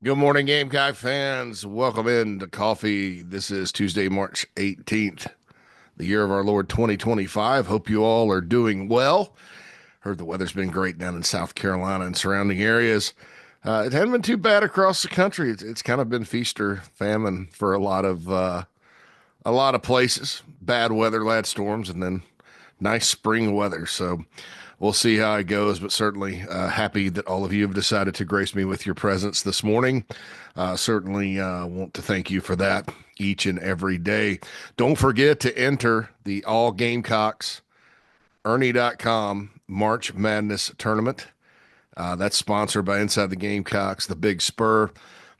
Good morning, Gamecock fans. Welcome in to Coffee. This is Tuesday, March 18th, the year of our Lord 2025. Hope you all are doing well. Heard the weather's been great down in South Carolina and surrounding areas. It hasn't been too bad across the country. It's kind of been feast or famine for a lot of places. Bad weather, bad storms, and then nice spring weather. So we'll see how it goes, but certainly happy that all of you have decided to grace me with your presence this morning. Certainly want to thank you for that each and every day. Don't forget to enter the All Gamecocks Ernie.com March Madness Tournament. That's sponsored by Inside the Gamecocks, the Big Spur.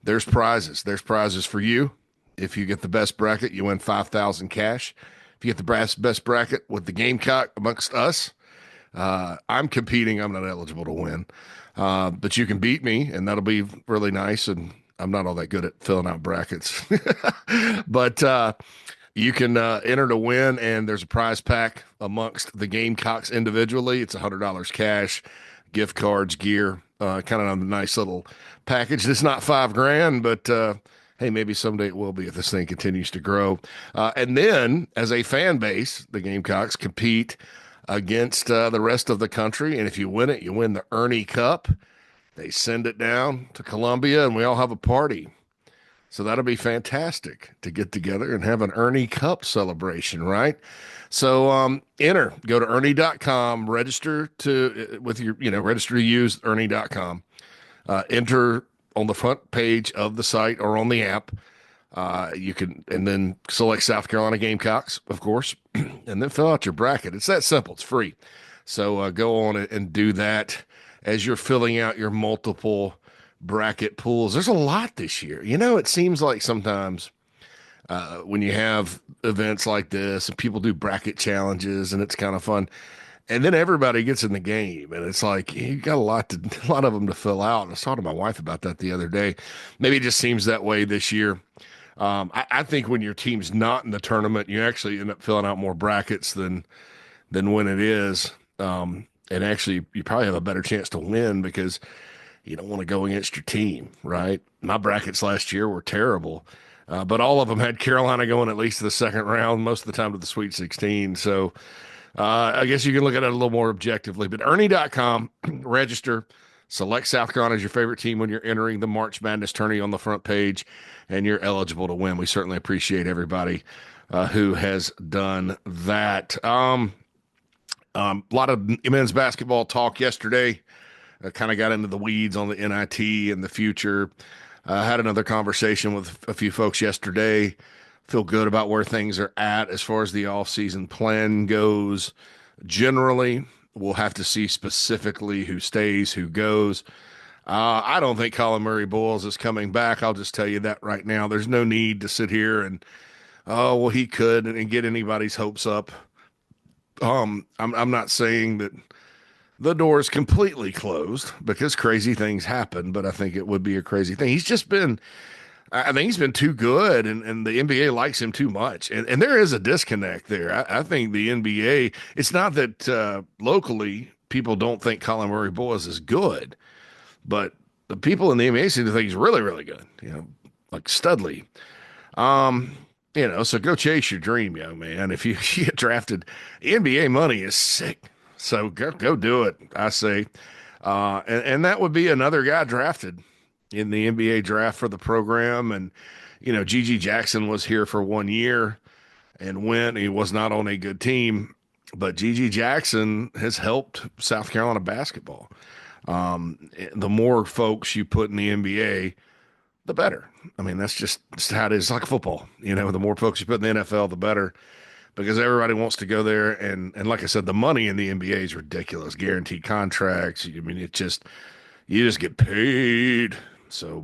There's prizes. There's prizes for you. If you get the best bracket, you win 5,000 cash. If you get the best bracket with the Gamecock amongst us, I'm competing. I'm not eligible to win, but you can beat me, and that'll be really nice. And I'm not all that good at filling out brackets, but you can enter to win, and there's a prize pack amongst the Gamecocks individually. It's $100 cash, gift cards, gear, kind of a nice little package. It's not 5 grand, but hey, maybe someday it will be if this thing continues to grow. And then, as a fan base, the Gamecocks compete against the rest of the country. And if you win it, you win the Ernie Cup. They send it down to Columbia, and we all have a party. So that'll be fantastic to get together and have an Ernie Cup celebration, right? So go to Ernie.com, register to with your, register to use Ernie.com. Enter on the front page of the site or on the app. You can, and then select South Carolina Gamecocks, of course, and then fill out your bracket. It's that simple. It's free. So go on and do that as you're filling out your multiple bracket pools. There's a lot this year. It seems like sometimes when you have events like this and people do bracket challenges and it's kind of fun, and then everybody gets in the game, and it's like you got a lot of them to fill out. And I was talking to my wife about that the other day. Maybe it just seems that way this year. I think when your team's not in the tournament, you actually end up filling out more brackets than when it is. And actually, you probably have a better chance to win because you don't want to go against your team, right? My brackets last year were terrible, but all of them had Carolina going at least to the second round, most of the time to the Sweet 16. So I guess you can look at it a little more objectively. But Ernie.com, register. Select South Carolina as your favorite team when you're entering the March Madness tourney on the front page, and you're eligible to win. We certainly appreciate everybody who has done that. A lot of men's basketball talk yesterday. Kind of got into the weeds on the NIT and the future. Had another conversation with a few folks yesterday. Feel good about where things are at as far as the offseason plan goes. Generally, we'll have to see specifically who stays, who goes. I don't think Colin Murray Boyles is coming back. I'll just tell you that right now. There's no need to sit here and, oh, well, he could and get anybody's hopes up. I'm not saying that the door is completely closed because crazy things happen, but I think it would be a crazy thing. I think he's been too good, and the NBA likes him too much. And there is a disconnect there. I think the NBA, it's not that locally people don't think Colin Murray Boyles is good, but the people in the NBA seem to think he's really, really good, like Studley. Um, so go chase your dream, young man. If you get drafted, NBA money is sick. So go do it, I say. And that would be another guy drafted in the NBA draft for the program. And, Gigi Jackson was here for 1 year and went. He was not on a good team, but Gigi Jackson has helped South Carolina basketball. The more folks you put in the NBA, the better. I mean, that's how it is. It's like football. The more folks you put in the NFL, the better because everybody wants to go there. And like I said, the money in the NBA is ridiculous. Guaranteed contracts. I mean, you just get paid. So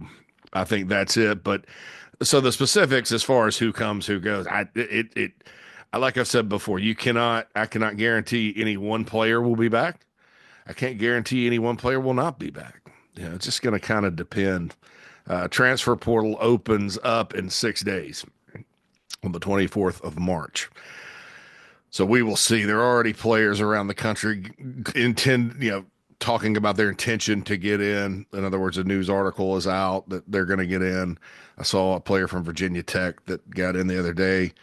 I think that's it. But so the specifics as far as who comes, who goes, like I've said before, I cannot guarantee any one player will be back. I can't guarantee any one player will not be back. It's just going to kind of depend. Transfer portal opens up in 6 days on the 24th of March. So we will see. There are already players around the country talking about their intention to get in. In other words, a news article is out that they're going to get in. I saw a player from Virginia Tech that got in the other day.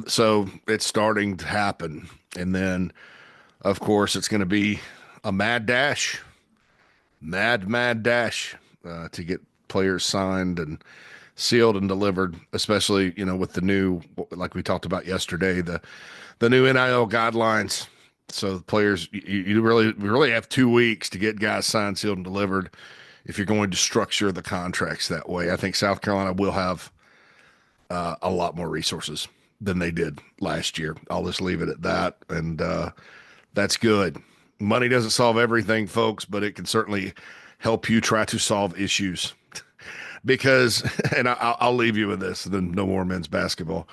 So it's starting to happen. And then, of course, it's going to be a mad dash, mad dash to get players signed and sealed and delivered, especially, with the new, like we talked about yesterday, the new NIL guidelines. So the players, you really have 2 weeks to get guys signed, sealed, and delivered if you're going to structure the contracts that way. I think South Carolina will have a lot more resources than they did last year. I'll just leave it at that. And that's good. Money doesn't solve everything, folks, but it can certainly help you try to solve issues. Because, and I'll leave you with this, then no more men's basketball.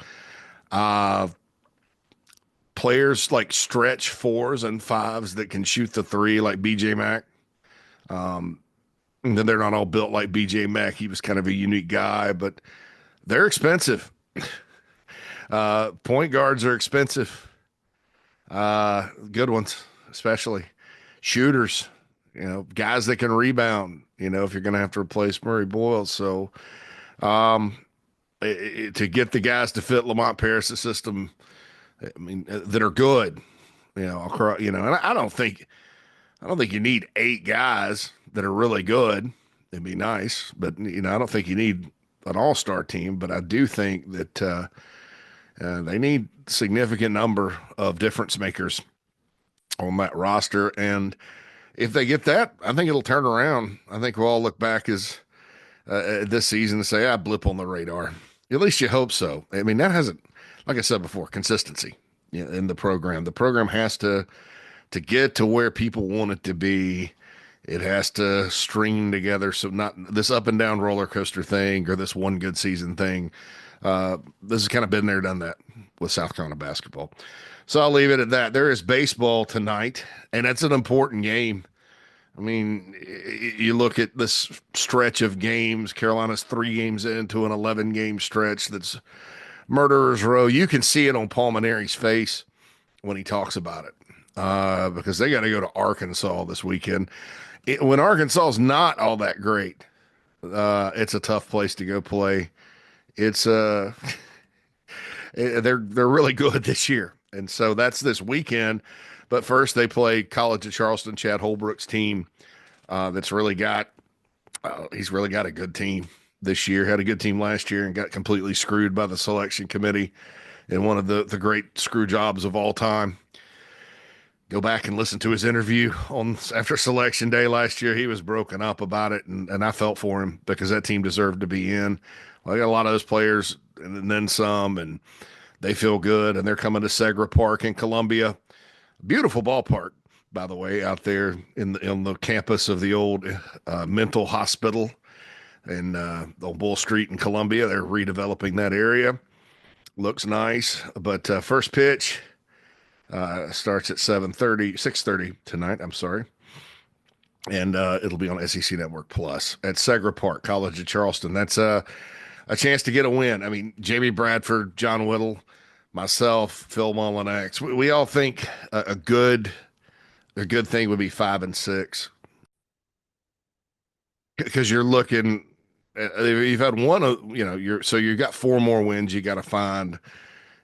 Players like stretch 4s and 5s that can shoot the 3 like BJ Mack. And then they're not all built like BJ Mack. He was kind of a unique guy, but they're expensive. Point guards are expensive. Good ones, especially shooters, guys that can rebound, if you're going to have to replace Murray Boyle. So, to get the guys to fit Lamont Paris' system, that are good, across, and I don't think you need 8 guys that are really good. It'd be nice, but I don't think you need an all-star team, but I do think that, they need significant number of difference makers on that roster. And if they get that, I think it'll turn around. I think we'll all look back as this season and say, blip on the radar. At least you hope so. That hasn't, like I said before, consistency in the program. The program has to get to where people want it to be. It has to string together. So not this up and down roller coaster thing or this one good season thing. This has kind of been there, done that with South Carolina basketball. So I'll leave it at that. There is baseball tonight, and that's an important game. You look at this stretch of games. Carolina's 3 games into an 11-game stretch that's murderer's row. You can see it on Paul Maneri's face when he talks about it, because they got to go to Arkansas this weekend. When Arkansas is not all that great, it's a tough place to go play. It's they're really good this year, and so that's this weekend. But first, they play College of Charleston, Chad Holbrook's team. That's really got he's really got a good team this year. Had a good team last year and got completely screwed by the selection committee in one of the great screw jobs of all time. Go back and listen to his interview after selection day last year. He was broken up about it, and I felt for him because that team deserved to be in. Well, I got a lot of those players and then some, and they feel good, and they're coming to Segra Park in Columbia. Beautiful ballpark, by the way, out there in the campus of the old mental hospital in on Bull Street in Columbia. They're redeveloping that area. Looks nice, but first pitch starts at 6:30 tonight. I'm sorry. And it'll be on SEC Network Plus at Segra Park, College of Charleston. That's a chance to get a win. Jamie Bradford, John Whittle, myself, Phil Mullinax, we all think a good thing would be 5 and 6, because you're looking. You've had one, you've got 4 more wins you got to find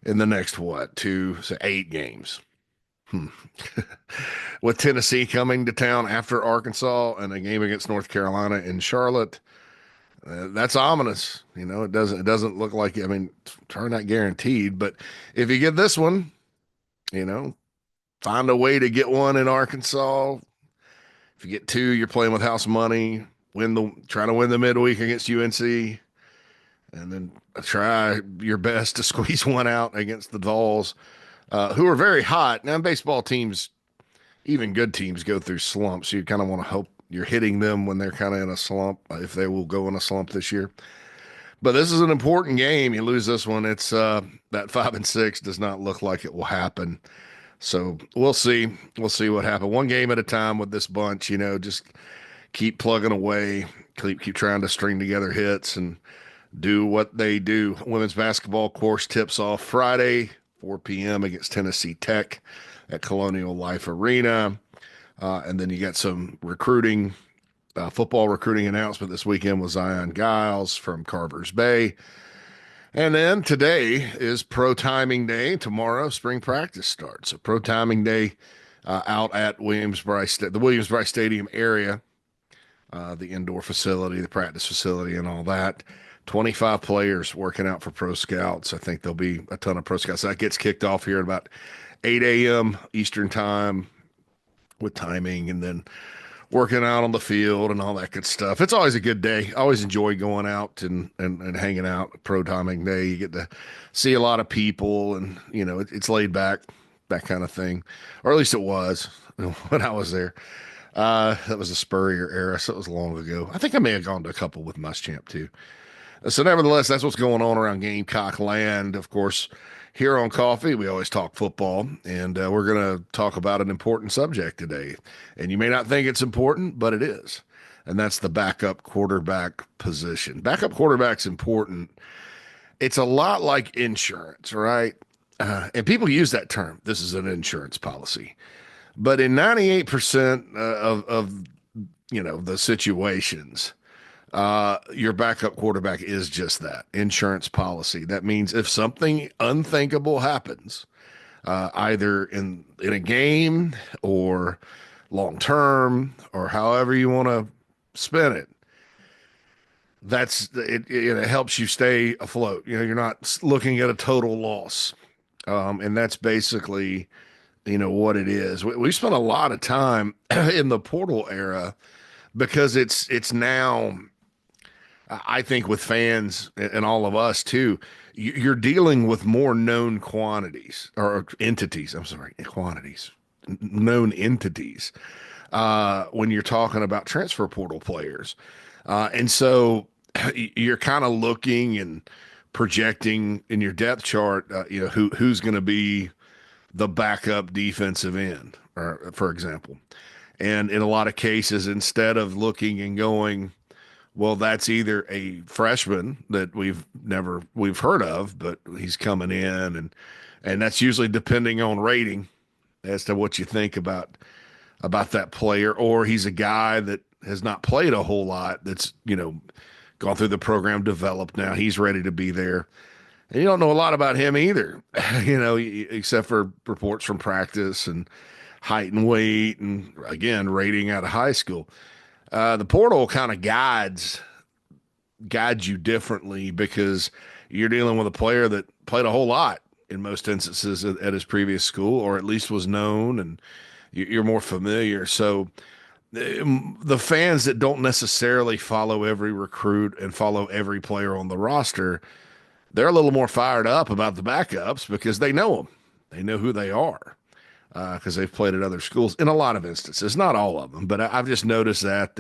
in the next 8 games. With Tennessee coming to town after Arkansas and a game against North Carolina in Charlotte, that's ominous. It doesn't look like. Turn not guaranteed, but if you get this one, find a way to get one in Arkansas. If you get 2, you're playing with house money. Trying to win the midweek against UNC, and then try your best to squeeze one out against the Vols, who are very hot. Now, baseball teams, even good teams, go through slumps. So you kind of want to hope you're hitting them when they're kind of in a slump, if they will go in a slump this year. But this is an important game. You lose this one, it's that 5 and 6 does not look like it will happen. So we'll see. We'll see what happens. One game at a time with this bunch, just keep plugging away, keep trying to string together hits and do what they do. Women's basketball course tips off Friday, 4 p.m. against Tennessee Tech at Colonial Life Arena. And then you got some recruiting, football recruiting announcement this weekend with Zion Giles from Carver's Bay. And then today is pro timing day. Tomorrow, spring practice starts. So pro timing day out at the Williams-Brice Stadium area, the indoor facility, the practice facility, and all that. 25 players working out for pro scouts. I think there'll be a ton of pro scouts. That gets kicked off here at about 8 a.m. Eastern time with timing, and then working out on the field and all that good stuff. It's always a good day. I always enjoy going out and hanging out. Pro timing day, you get to see a lot of people, and it's laid back, that kind of thing, or at least it was when I was there. That was the Spurrier era, so it was long ago. I think I may have gone to a couple with Muschamp too. So, nevertheless, that's what's going on around Gamecock land. Of course, here on Coffee, we always talk football, and we're going to talk about an important subject today. And you may not think it's important, but it is. And that's the backup quarterback position. Backup quarterback's important. It's a lot like insurance, right? And people use that term. This is an insurance policy. But in 98% of the situations, your backup quarterback is just that, insurance policy. That means if something unthinkable happens, either in a game or long term or however you want to spin it, it helps you stay afloat. You're not looking at a total loss. And that's basically, what it is. We spent a lot of time in the portal era because it's now, I think, with fans and all of us too, you're dealing with more known quantities or entities. I'm sorry, quantities, known entities, when you're talking about transfer portal players. And so you're kind of looking and projecting in your depth chart, who's going to be the backup defensive end, or, for example. And in a lot of cases, instead of looking and going, well, that's either a freshman that we've heard of, but he's coming in, and that's usually depending on rating as to what you think about that player, or he's a guy that has not played a whole lot, that's gone through the program, developed, now he's ready to be there. And you don't know a lot about him either, except for reports from practice and height and weight, and again, rating out of high school. The portal kind of guides you differently because you're dealing with a player that played a whole lot in most instances at his previous school, or at least was known, and you're more familiar. So the fans that don't necessarily follow every recruit and follow every player on the roster, they're a little more fired up about the backups because they know them. They know who they are because they've played at other schools in a lot of instances, not all of them. But I've just noticed that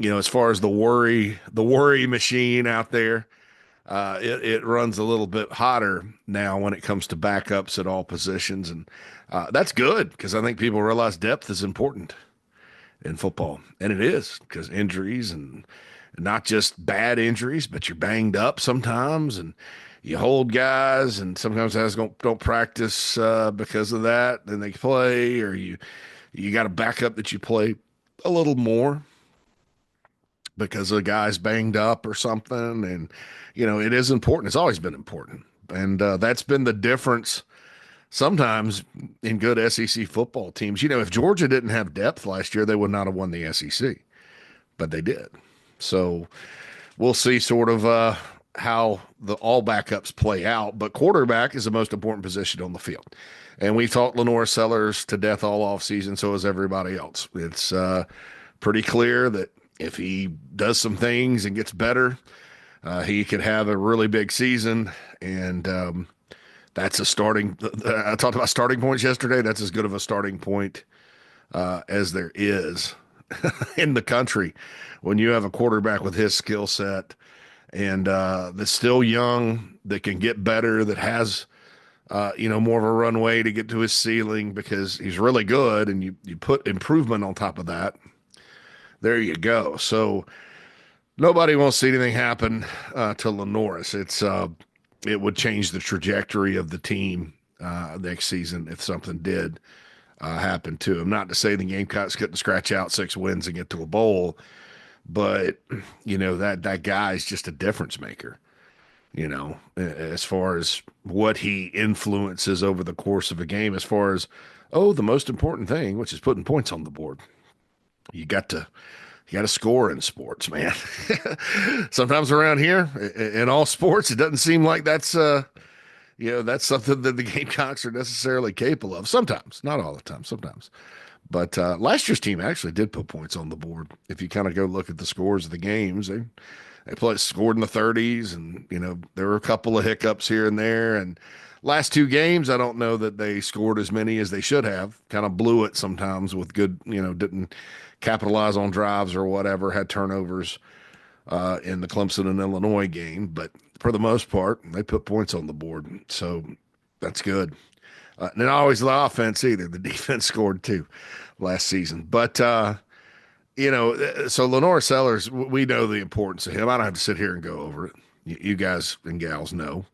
as far as the worry machine out there, it runs a little bit hotter now when it comes to backups at all positions. And that's good because I think people realize depth is important in football. And it is, because injuries, and not just bad injuries, but you're banged up sometimes, and you hold guys, and sometimes guys don't practice because of that, and they play, or you got a backup that you play a little more because a guy's banged up or something. And it is important. It's always been important, and that's been the difference sometimes in good SEC football teams. If Georgia didn't have depth last year, they would not have won the SEC, but they did. So we'll see sort of how all backups play out. But quarterback is the most important position on the field. And we've talked LaNorris Sellers to death all offseason, so has everybody else. It's pretty clear that if he does some things and gets better, he could have a really big season. And that's a starting. I talked about starting points yesterday. That's as good of a starting point as there is in the country when you have a quarterback with his skill set, and that's still young, that can get better, that has more of a runway to get to his ceiling because he's really good, and you put improvement on top of that. There you go. So nobody wants to see anything happen to LaNorris. It would change the trajectory of the team next season if something did happened to him. Not to say the Gamecocks couldn't scratch out 6 wins and get to a bowl, but that guy's just a difference maker. As far as what he influences over the course of a game, as far as the most important thing, which is putting points on the board. You got to score in sports, man. Sometimes around here in all sports, it doesn't seem like that's something that the Gamecocks are necessarily capable of. Sometimes, not all the time, sometimes. But last year's team actually did put points on the board. If you kind of go look at the scores of the games, they scored in the 30s, and there were a couple of hiccups here and there. And last 2 games, I don't know that they scored as many as they should have. Kind of blew it sometimes with good, didn't capitalize on drives or whatever, had turnovers in the Clemson and Illinois game. But for the most part, they put points on the board. So that's good. And not always the offense either. The defense scored too last season. But, so LaNorris Sellers, we know the importance of him. I don't have to sit here and go over it. You guys and gals know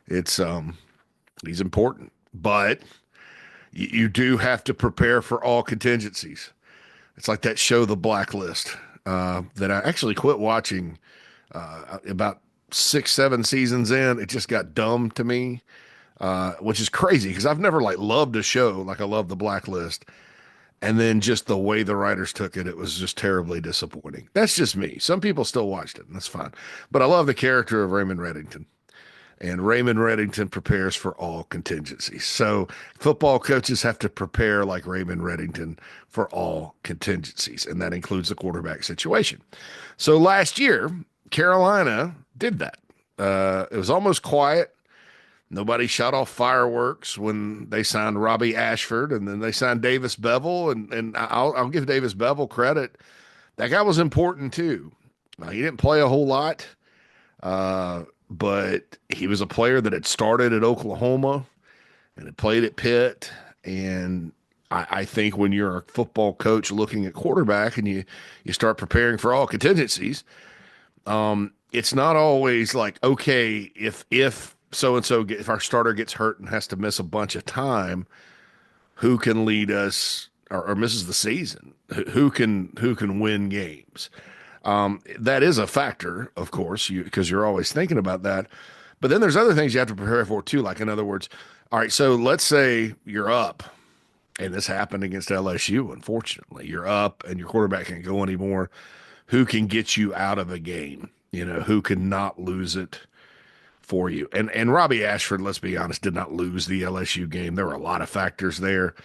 it's he's important. But you do have to prepare for all contingencies. It's like that show, The Blacklist, that I actually quit watching about 6-7 seasons in. It just got dumb to me, which is crazy because I've never loved a show like I love The Blacklist. And then just the way the writers took it, it was just terribly disappointing. That's just me. Some people still watched it, and that's fine. But I love the character of Raymond Reddington. And Raymond Reddington prepares for all contingencies. So football coaches have to prepare like Raymond Reddington for all contingencies, and that includes the quarterback situation. So last year, Carolina did that. It was almost quiet. Nobody shot off fireworks when they signed Robbie Ashford, and then they signed Davis Bevel, and I'll give Davis Bevel credit. That guy was important too. He didn't play a whole lot, but he was a player that had started at Oklahoma and had played at Pitt. And I think when you're a football coach looking at quarterback and you start preparing for all contingencies, it's not always like, okay, if so-and-so, if our starter gets hurt and has to miss a bunch of time, who can lead us or misses the season? Who can win games? That is a factor, of course, because you're always thinking about that. But then there's other things you have to prepare for too. Like, in other words, all right, so let's say you're up, and this happened against LSU, unfortunately. You're up and your quarterback can't go anymore. Who can get you out of a game? Who can not lose it for you? And Robbie Ashford, let's be honest, did not lose the LSU game. There were a lot of factors there.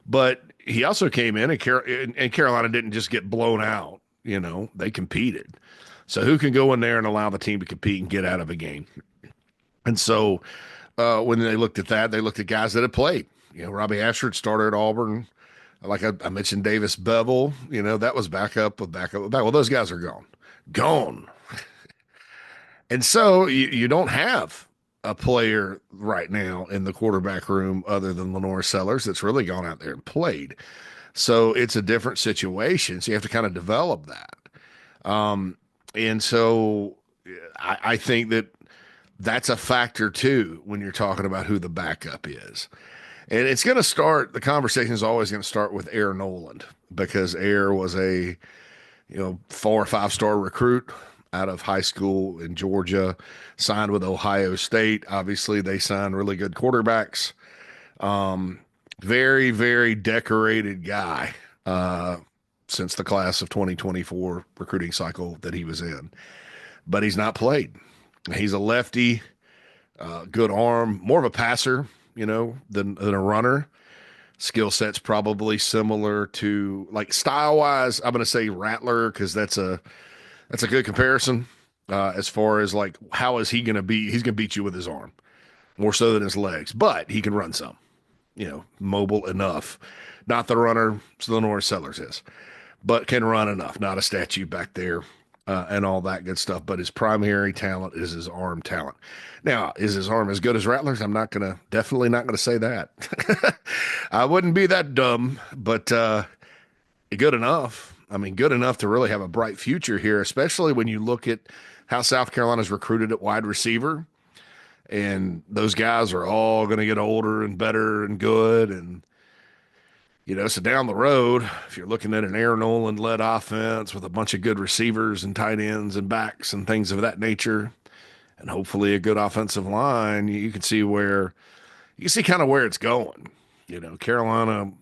But he also came in, and Carolina didn't just get blown out. They competed. So who can go in there and allow the team to compete and get out of a game? And so when they looked at that, they looked at guys that had played. Robbie Ashford started at Auburn. Like I mentioned, Davis Bevel, that was backup. Well, those guys are gone. Gone. And so you don't have a player right now in the quarterback room other than LaNorris Sellers that's really gone out there and played. So it's a different situation. So you have to kind of develop that. And so I think that's a factor too when you're talking about who the backup is. And the conversation is always going to start with Air Noland, because Air was a 4 or 5-star recruit out of high school in Georgia, signed with Ohio State. Obviously, they signed really good quarterbacks. Very, very decorated guy since the class of 2024 recruiting cycle that he was in. But he's not played. He's a lefty, good arm, more of a passer, than a runner. Skill set's probably similar to, like, style-wise, I'm going to say Rattler, because that's a good comparison as far as, like, how is he going to be? He's going to beat you with his arm more so than his legs, but he can run some, mobile enough. Not the runner LaNorris Sellers is, but can run enough. Not a statue back there and all that good stuff. But his primary talent is his arm talent. Now, is his arm as good as Rattler's? Definitely not going to say that. I wouldn't be that dumb, but good enough. I mean, good enough to really have a bright future here, especially when you look at how South Carolina's recruited at wide receiver. And those guys are all going to get older and better and good. And So down the road, if you're looking at an Aaron Nolan led offense with a bunch of good receivers and tight ends and backs and things of that nature, and hopefully a good offensive line, you can see kind of where it's going. Carolina,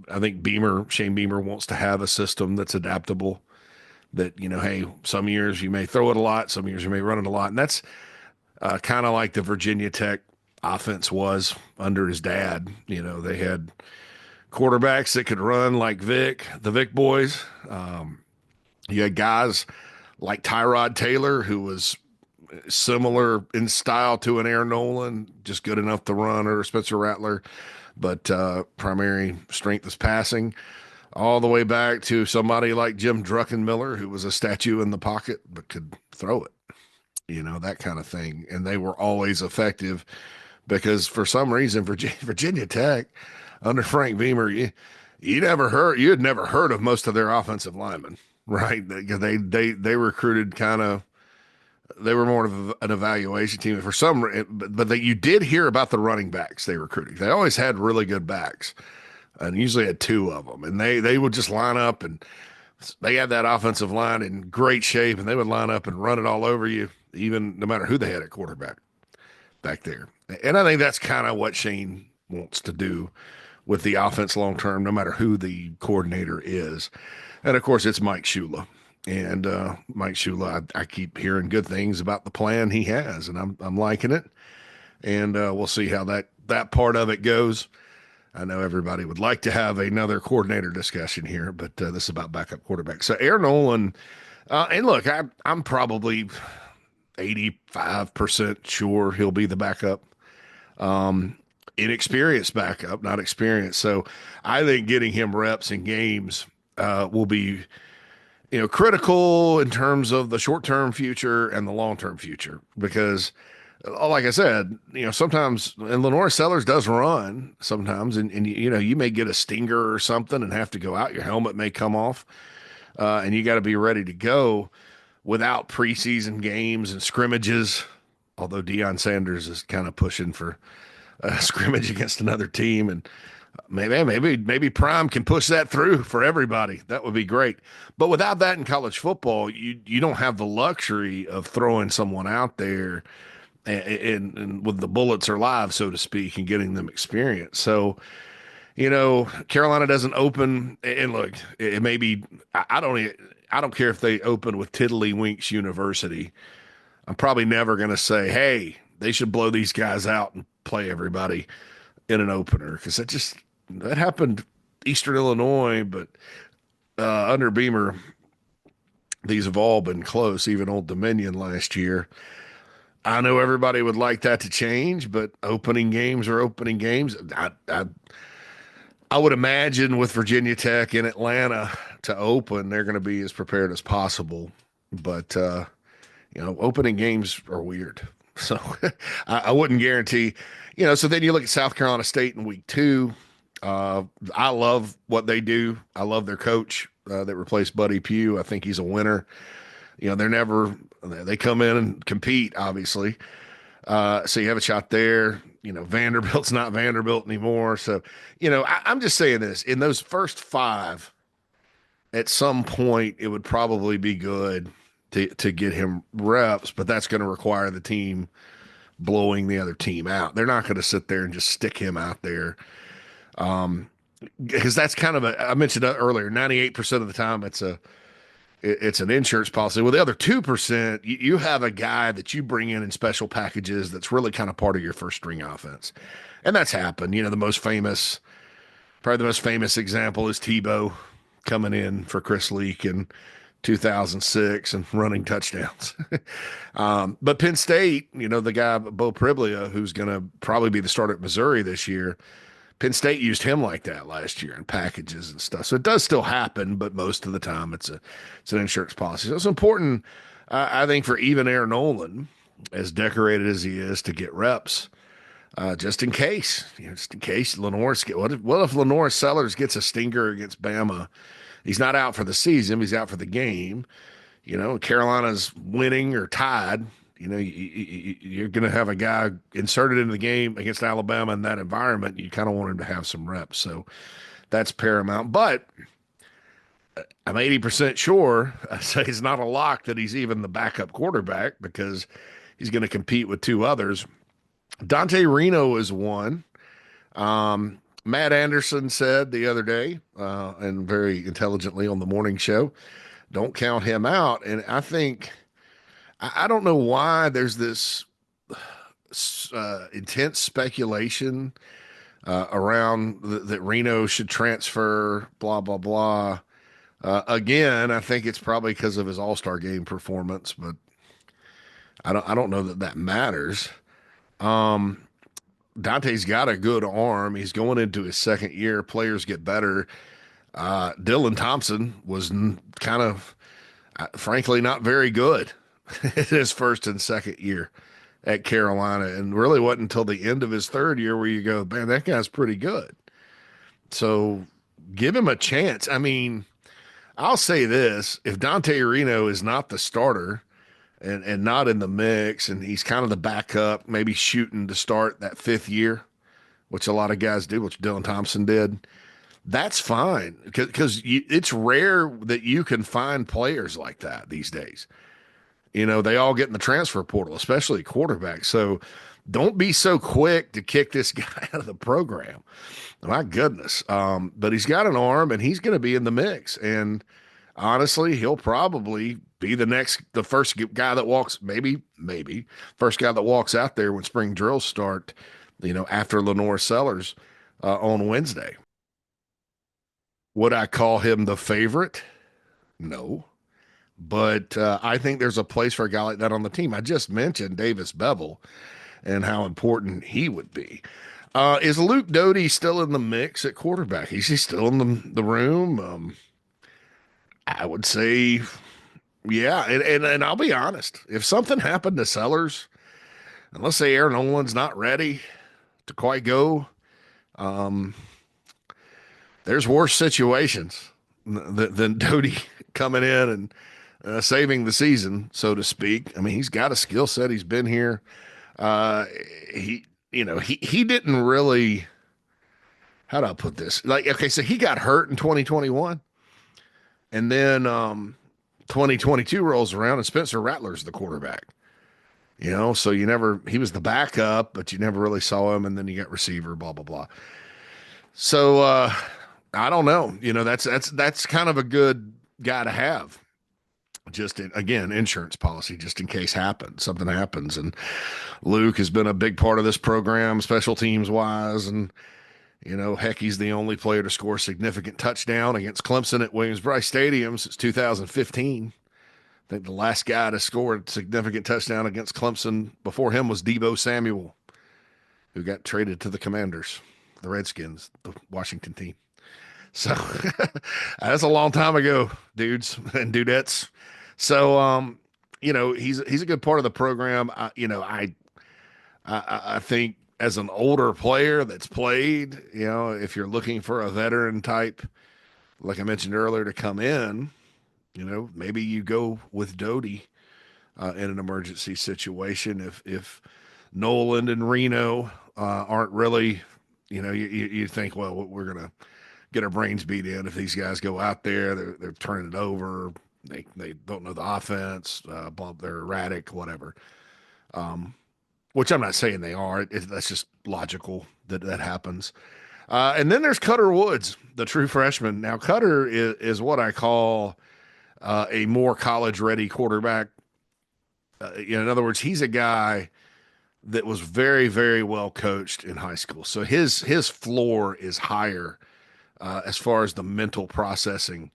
I think Shane Beamer wants to have a system that's adaptable. That, hey, some years you may throw it a lot, some years you may run it a lot. And that's kind of like the Virginia Tech offense was under his dad. They had quarterbacks that could run like the Vic boys. You had guys like Tyrod Taylor, who was similar in style to an Aaron Nolan, just good enough to run, or Spencer Rattler, but primary strength is passing. All the way back to somebody like Jim Druckenmiller, who was a statue in the pocket but could throw it, that kind of thing. And they were always effective because for some reason, Virginia Tech under Frank Beamer, you had never heard of most of their offensive linemen, right? They recruited they were more of an evaluation team for but you did hear about the running backs they recruited. They always had really good backs, and usually had two of them, and they would just line up, and they had that offensive line in great shape, and they would line up and run it all over you, even no matter who they had at quarterback back there. And I think that's kind of what Shane wants to do with the offense long term, no matter who the coordinator is. And of course, it's Mike Shula. And Mike Shula, I keep hearing good things about the plan he has, and I'm liking it. And we'll see how that part of it goes. I know everybody would like to have another coordinator discussion here, but this is about backup quarterback. So Aaron Nolan, and look, I'm probably 85% sure he'll be the backup. Inexperienced backup, not experienced. So I think getting him reps in games will be critical in terms of the short-term future and the long-term future, because like I said, sometimes, and LaNorris Sellers does run sometimes, and you may get a stinger or something and have to go out. Your helmet may come off, and you got to be ready to go without preseason games and scrimmages. Although Deion Sanders is kind of pushing for a scrimmage against another team, and maybe Prime can push that through for everybody. That would be great. But without that in college football, you don't have the luxury of throwing someone out there and with the bullets are live, so to speak, and getting them experience. So, Carolina doesn't open, and look, it may be, I don't care if they open with Tiddlywinks University. I'm probably never going to say, hey, they should blow these guys out and play everybody in an opener, because that happened Eastern Illinois, but under Beamer, these have all been close, even Old Dominion last year. I know everybody would like that to change, but opening games are opening games. I would imagine with Virginia Tech in Atlanta to open, they're going to be as prepared as possible. But, opening games are weird. So I wouldn't guarantee, so then you look at South Carolina State in week 2. I love what they do. I love their coach that replaced Buddy Pugh. I think he's a winner. They come in and compete, obviously. So you have a shot there. Vanderbilt's not Vanderbilt anymore. So, I'm just saying this. In those first 5, at some point, it would probably be good to get him reps, but that's going to require the team blowing the other team out. They're not going to sit there and just stick him out there. Because that's kind of I mentioned earlier, 98% of the time it's an insurance policy. With the other 2%, you have a guy that you bring in special packages that's really kind of part of your first string offense. And that's happened. Probably the most famous example is Tebow coming in for Chris Leak in 2006 and running touchdowns. But Penn State, the guy, Bo Priblia, who's going to probably be the starter at Missouri this year, Penn State used him like that last year in packages and stuff. So it does still happen, but most of the time it's an insurance policy. So it's important, I think, for even Aaron Nolan, as decorated as he is, to get reps, just in case. Just in case LaNorris what if LaNorris Sellers gets a stinger against Bama? He's not out for the season. He's out for the game. Carolina's winning or tied. You're going to have a guy inserted into the game against Alabama in that environment. You kind of want him to have some reps. So that's paramount. But I'm 80% sure, I say it's not a lock that he's even the backup quarterback because he's going to compete with two others. Dante Reno is one. Matt Anderson said the other day, and very intelligently on the morning show, don't count him out. And I think, I don't know why there's this intense speculation around that Reno should transfer, blah, blah, blah. Again, I think it's probably because of his All-Star game performance, but I don't know that that matters. Dante's got a good arm. He's going into his second year. Players get better. Dylan Thompson was kind of, frankly, not very good his first and second year at Carolina, and really wasn't until the end of his third year where you go, man, that guy's pretty good. So give him a chance. I mean, I'll say this: if Dante Reno is not the starter and not in the mix, and he's kind of the backup, maybe shooting to start that fifth year, which a lot of guys do, which Dylan Thompson did, that's fine because it's rare that you can find players like that these days. You know, they all get in the transfer portal, especially quarterbacks. So don't be so quick to kick this guy out of the program. My goodness. But he's got an arm and he's going to be in the mix. And honestly, he'll probably be the first guy that walks, maybe first guy that walks out there when spring drills start, after LaNorris Sellers on Wednesday. Would I call him the favorite? No. But I think there's a place for a guy like that on the team. I just mentioned Davis Bevel and how important he would be. Is Luke Doty still in the mix at quarterback? Is he still in the room? I would say, yeah. And I'll be honest. If something happened to Sellers, and let's say Aaron Nolan's not ready to quite go, there's worse situations than Doty coming in and saving the season, so to speak. I mean, he's got a skill set. He's been here. He didn't really. How do I put this? Like, okay, so he got hurt in 2021, and then 2022 rolls around, and Spencer Rattler's the quarterback. So he was the backup, but you never really saw him, and then you got receiver, blah blah blah. So I don't know. That's kind of a good guy to have. Just again, insurance policy, just in case something happens. And Luke has been a big part of this program, special teams wise. And, heck, he's the only player to score a significant touchdown against Clemson at Williams-Brice Stadium since 2015. I think the last guy to score a significant touchdown against Clemson before him was Deebo Samuel, who got traded to the Commanders, the Redskins, the Washington team. So that's a long time ago, dudes and dudettes. So, he's a good part of the program. I think as an older player that's played, if you're looking for a veteran type, like I mentioned earlier, to come in, maybe you go with Doty in an emergency situation. If Nolan and Reno aren't really, you think, well, we're gonna get our brains beat in if these guys go out there. They're turning it over. They don't know the offense. They're erratic, whatever. Which I'm not saying they are. That's just logical that happens. And then there's Cutter Woods, the true freshman. Now, Cutter is what I call a more college-ready quarterback. In other words, he's a guy that was very, very well coached in high school. So his floor is higher as far as the mental processing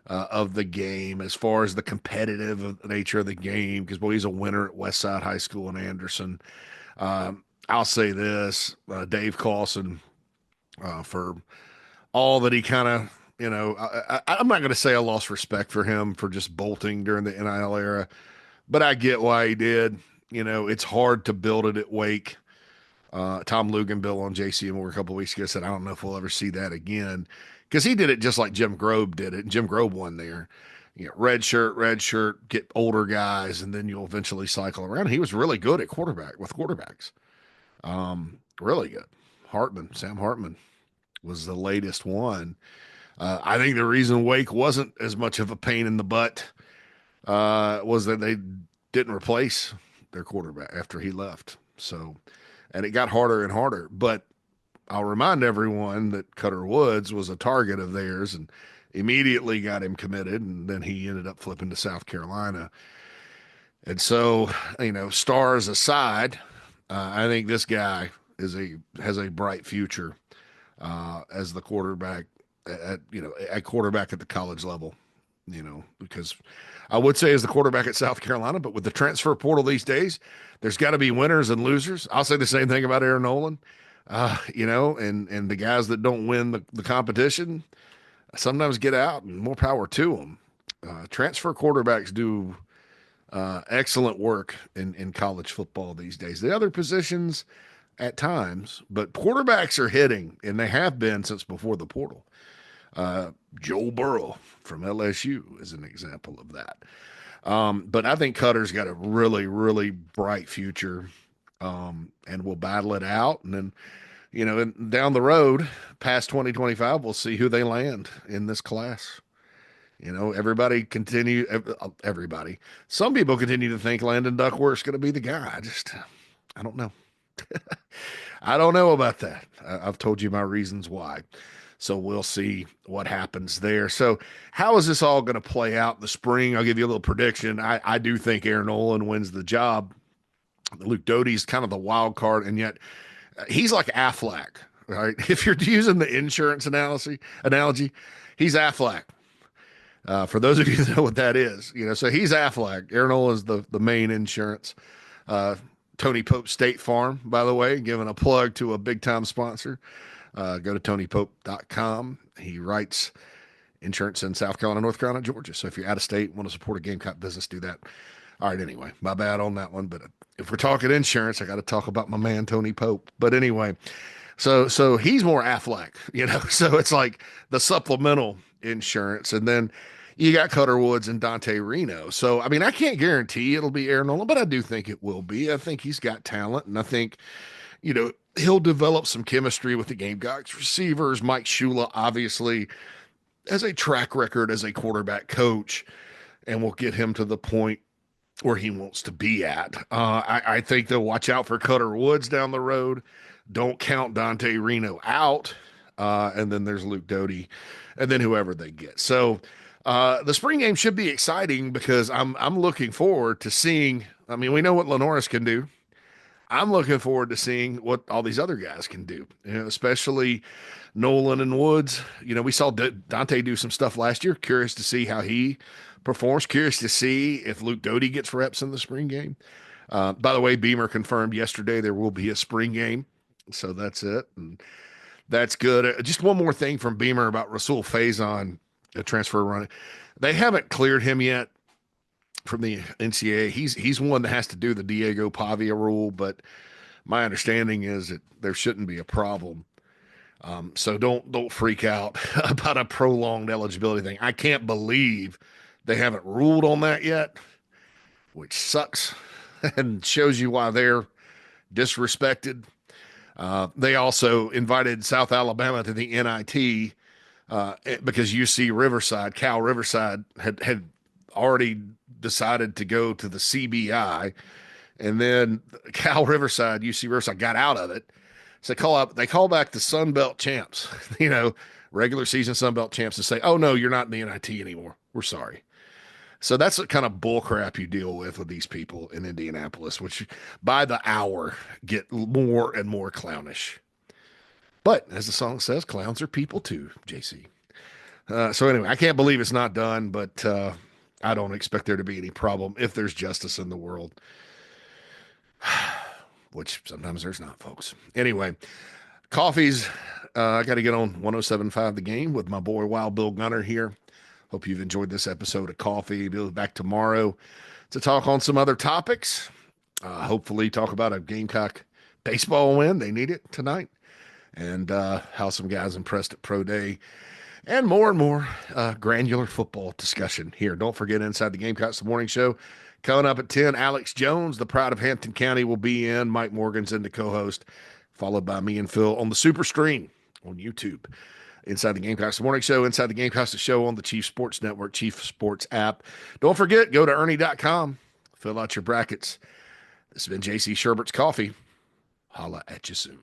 of the game, as far as the competitive nature of the game, because, boy, he's a winner at Westside High School in Anderson. I'll say this, Dave Clawson, for all that he kind of, I'm not going to say I lost respect for him for just bolting during the NIL era, but I get why he did. It's hard to build it at Wake. Tom Luganbill on JCM a couple of weeks ago said, I don't know if we'll ever see that again, because he did it just like Jim Grobe did it. And Jim Grobe won there. Red shirt, get older guys, and then you'll eventually cycle around. He was really good at quarterbacks. Really good. Sam Hartman. was the latest one. I think the reason Wake wasn't as much of a pain in the butt was that they didn't replace their quarterback after he left. So, and it got harder and harder. But I'll remind everyone that Cutter Woods was a target of theirs and immediately got him committed. And then he ended up flipping to South Carolina. And so, stars aside, I think this guy has a bright future as the quarterback at quarterback at the college level. Because I would say as the quarterback at South Carolina, but with the transfer portal these days, there's got to be winners and losers. I'll say the same thing about Aaron Nolan. And the guys that don't win the competition sometimes get out, and more power to them. Transfer quarterbacks do excellent work in college football these days. The other positions at times, but quarterbacks are hitting, and they have been since before the portal. Joe Burrow from LSU is an example of that. But I think Cutter's got a really, really bright future, and we'll battle it out. And then, down the road, past 2025, we'll see who they land in this class. Everybody. Some people continue to think Landon Duckworth's going to be the guy. I don't know. I don't know about that. I've told you my reasons why. So we'll see what happens there. So how is this all going to play out in the spring? I'll give you a little prediction. I do think Aaron Nolan wins the job. Luke Doty's kind of the wild card, and yet he's like Affleck, right? If you're using the insurance analogy, he's Affleck. For those of you that know what that is, so he's Affleck. Aaron Nolan's the main insurance. Tony Pope State Farm, by the way, giving a plug to a big time sponsor. Go to TonyPope.com. He writes insurance in South Carolina, North Carolina, Georgia. So if you're out of state, want to support a Gamecock business, do that. All right, anyway, my bad on that one. But if we're talking insurance, I got to talk about my man, Tony Pope. But anyway, so he's more Affleck, so it's like the supplemental insurance. And then you got Cutter Woods and Dante Reno. So, I mean, I can't guarantee it'll be Aaron Nolan, but I do think it will be. I think he's got talent, and I think, he'll develop some chemistry with the Gamecocks receivers. Mike Shula obviously has a track record as a quarterback coach, and will get him to the point where he wants to be at. I think they'll watch out for Cutter Woods down the road. Don't count Dante Reno out. And then there's Luke Doty, and then whoever they get. So the spring game should be exciting because I'm looking forward to seeing. I mean, we know what LaNorris can do. I'm looking forward to seeing what all these other guys can do, especially Nolan and Woods. We saw Dante do some stuff last year. Curious to see how he performs. Curious to see if Luke Doty gets reps in the spring game. By the way, Beamer confirmed yesterday there will be a spring game. So that's it. And that's good. Just one more thing from Beamer about Rasul Faison, a transfer run. They haven't cleared him yet from the NCAA. He's one that has to do the Diego Pavia rule, but my understanding is that there shouldn't be a problem. So don't freak out about a prolonged eligibility thing. I can't believe they haven't ruled on that yet, which sucks and shows you why they're disrespected. They also invited South Alabama to the NIT because Cal Riverside had already decided to go to the CBI, and then UC Riverside got out of it. So they call back the Sun Belt champs, regular season Sun Belt champs, and say, "Oh no, you're not in the NIT anymore. We're sorry." So that's the kind of bullcrap you deal with these people in Indianapolis, which by the hour get more and more clownish. But as the song says, clowns are people too, JC. So anyway, I can't believe it's not done, but I don't expect there to be any problem if there's justice in the world, which sometimes there's not, folks. Anyway, coffees. I got to get on 107.5 The Game with my boy Wild Bill Gunner here. Hope you've enjoyed this episode of Coffee. We'll be back tomorrow to talk on some other topics. Hopefully talk about a Gamecock baseball win. They need it tonight. And how some guys impressed at Pro Day. And more granular football discussion here. Don't forget Inside the Gamecocks, the morning show. Coming up at 10, Alex Jones, the pride of Hampton County, will be in. Mike Morgan's in the co-host, followed by me and Phil on the Super Screen on YouTube. Inside the Gamecocks, the morning show, Inside the Gamecocks, the show on the Chief Sports Network, Chief Sports app. Don't forget, go to Ernie.com, fill out your brackets. This has been JC Shurburtt's Coffee. Holla at you soon.